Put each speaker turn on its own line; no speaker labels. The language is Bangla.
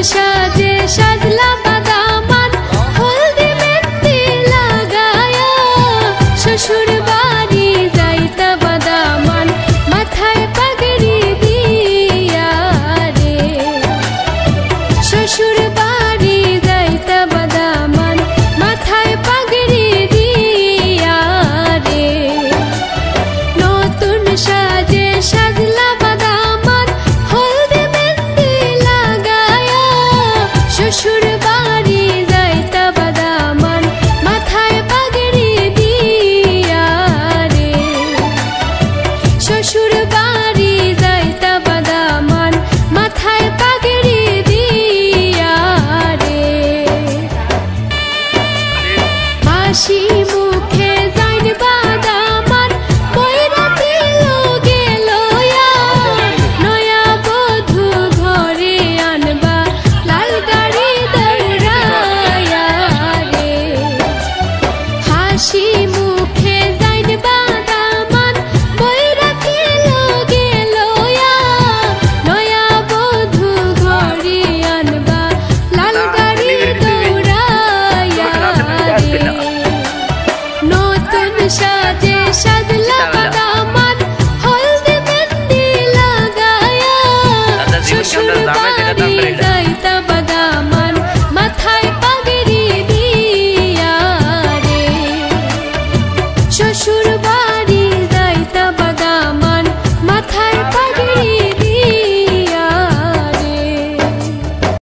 সাজে সাজলা বাদামান হলদি মেহেন্দি লাগায়া শ্বশুর বাড়ি যাইতা বাদামান মাথায় পাগড়ি দিয়া রে শ্বশুর বাড়ি যাইতা বাদামান মাথায় পাগড়ি দিয়া রে নতুন সাজে সাজলা বাদামান হলদি মেহেন্দি লাগায়া শ্বশুর বাড়ি যাইতা বাদামান মাথায় পাগড়ি দিয়া রে শ্বশুর বাড়ি যাইতা বাদামান মাথায় পাগড়ি দিয়া রে হাসি মুখে যাইন বাদামান বৈরাতি লোগে লয়া নয়া বধূ ঘরে আনবা লাল গাড়ি দৌড়ায়া রে হাসি মুখে যাইন বাদামান বৈরাতি লোগে লয়া নয়া বধূ ঘরে আনবা লাল গাড়ি দৌড়ায়া রে নতুন সাজে সাজলা